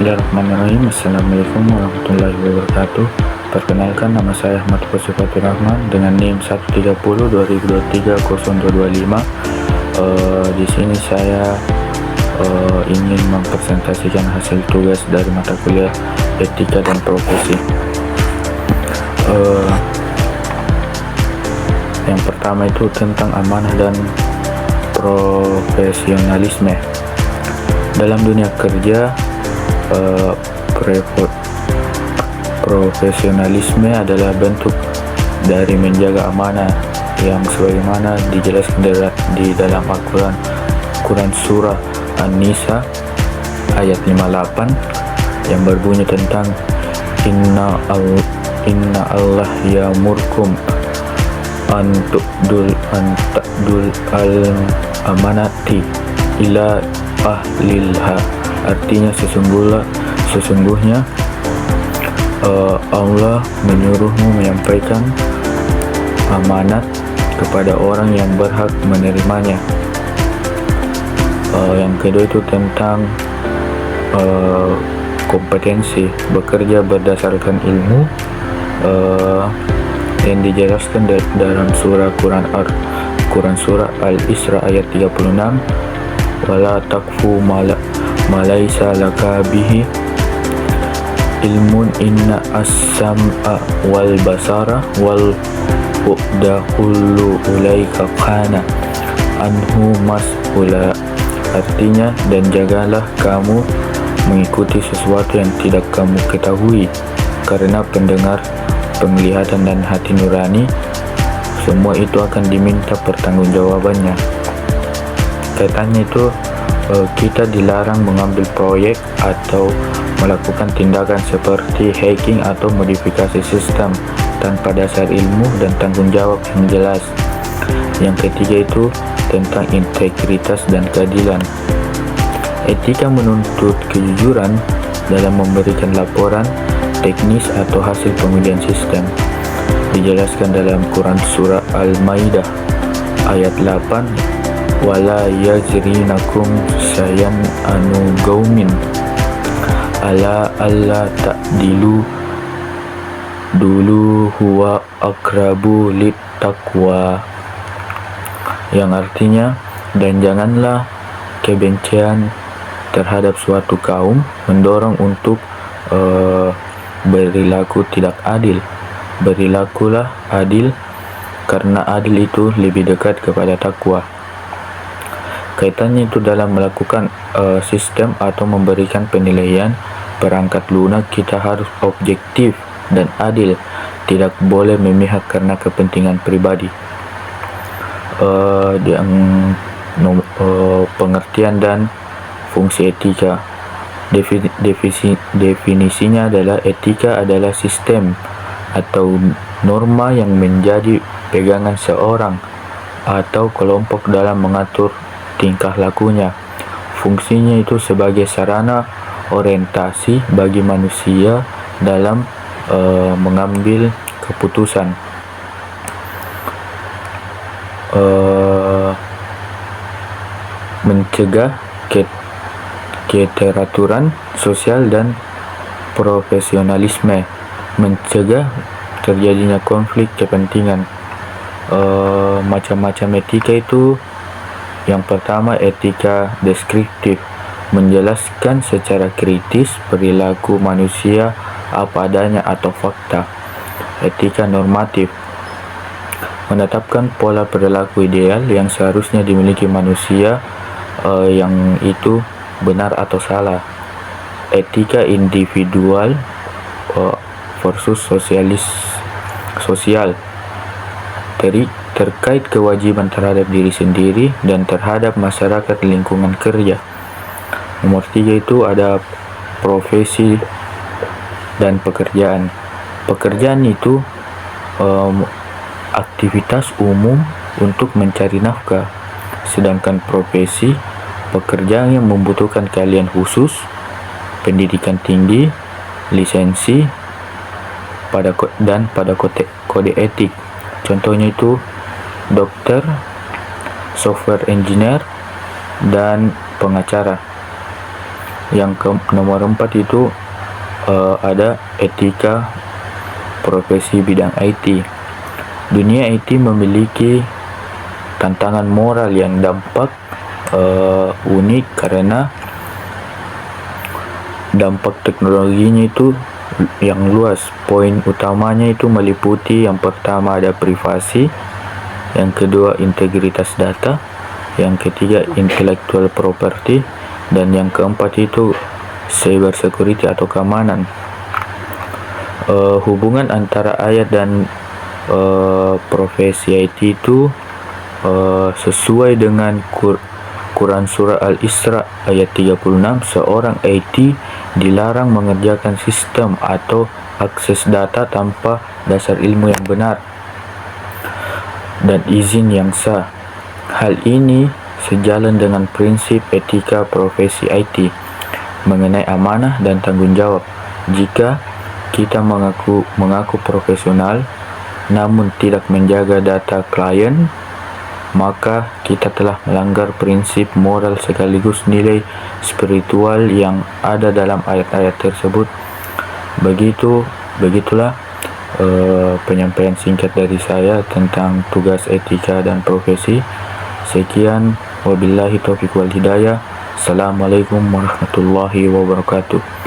Bismillahirrahmanirrahim. Assalamualaikum warahmatullahi wabarakatuh. Perkenalkan, nama saya Ahmad Fatur Rahman dengan NIM 130-2023-0225. Di sini saya ingin mempresentasikan hasil tugas dari mata kuliah Etika dan Profesi. Yang pertama itu tentang amanah dan profesionalisme. Dalam dunia kerja, profesionalisme adalah bentuk dari menjaga amanah yang sebagaimana dijelaskan di dalam Al-Quran surah An-Nisa ayat 58 yang berbunyi tentang Inna Allah ya'murkum an ta'dul al-amanati ila ahlilha. Artinya sesungguhnya Allah menyuruhmu menyampaikan amanat kepada orang yang berhak menerimanya. Yang kedua itu tentang kompetensi bekerja berdasarkan ilmu yang dijelaskan dalam surah Quran surah Al-Isra ayat 36, wala takfu malaysa laka bihi ilmun inna as-sam'a wal basara wal fu'da kullu ulaika kana anhu mas'ula. Artinya, dan jagalah kamu mengikuti sesuatu yang tidak kamu ketahui, karena pendengar, penglihatan dan hati nurani semua itu akan diminta pertanggungjawabannya. Kaitannya itu kita dilarang mengambil proyek atau melakukan tindakan seperti hacking atau modifikasi sistem tanpa dasar ilmu dan tanggung jawab yang jelas. Yang ketiga itu tentang integritas dan keadilan. Etika menuntut kejujuran dalam memberikan laporan teknis atau hasil pengujian sistem. Dijelaskan dalam Quran surah Al-Maidah ayat 8, wala yajrinakum sayan anu gaumin ala ta'dilu dulu huwa akrabu lit taqwa, yang artinya, dan janganlah kebencian terhadap suatu kaum mendorong untuk berlaku tidak adil. Berlakulah adil, karena adil itu lebih dekat kepada takwa. Kaitannya itu dalam melakukan sistem atau memberikan penilaian perangkat lunak, kita harus objektif dan adil, tidak boleh memihak karena kepentingan pribadi. Pengertian dan fungsi etika. Definisinya adalah etika adalah sistem atau norma yang menjadi pegangan seorang atau kelompok dalam mengatur tingkah lakunya. Fungsinya itu sebagai sarana orientasi bagi manusia dalam mengambil keputusan. Mencegah keteraturan sosial dan profesionalisme. Mencegah terjadinya konflik kepentingan. Macam-macam etika itu, yang pertama etika deskriptif, menjelaskan secara kritis perilaku manusia apa adanya atau fakta. Etika normatif, menetapkan pola perilaku ideal yang seharusnya dimiliki manusia, yang itu benar atau salah. Etika individual versus sosial, terkait kewajiban terhadap diri sendiri dan terhadap masyarakat lingkungan kerja. Nomor 3 itu ada profesi dan pekerjaan. Pekerjaan itu aktivitas umum untuk mencari nafkah, sedangkan profesi pekerjaan yang membutuhkan keahlian khusus, pendidikan tinggi, lisensi, pada kode etik. Contohnya itu dokter, software engineer, dan pengacara. nomor 4 itu ada etika profesi bidang IT. Dunia IT memiliki tantangan moral yang unik karena dampak teknologinya itu yang luas. Poin utamanya itu meliputi yang pertama ada privasi, yang kedua integritas data, yang ketiga intellectual property, dan yang keempat itu cyber security atau keamanan. Hubungan antara ayat dan profesi IT itu sesuai dengan Quran Surah Al-Isra ayat 36, seorang IT dilarang mengerjakan sistem atau akses data tanpa dasar ilmu yang benar dan izin yang sah. Hal ini sejalan dengan prinsip etika profesi IT mengenai amanah dan tanggung jawab. Jika kita mengaku profesional namun tidak menjaga data klien, maka kita telah melanggar prinsip moral sekaligus nilai spiritual yang ada dalam ayat-ayat tersebut. Begitulah penyampaian singkat dari saya tentang tugas etika dan profesi. Sekian, wabillahi taufiq wal hidayah. Assalamualaikum warahmatullahi wabarakatuh.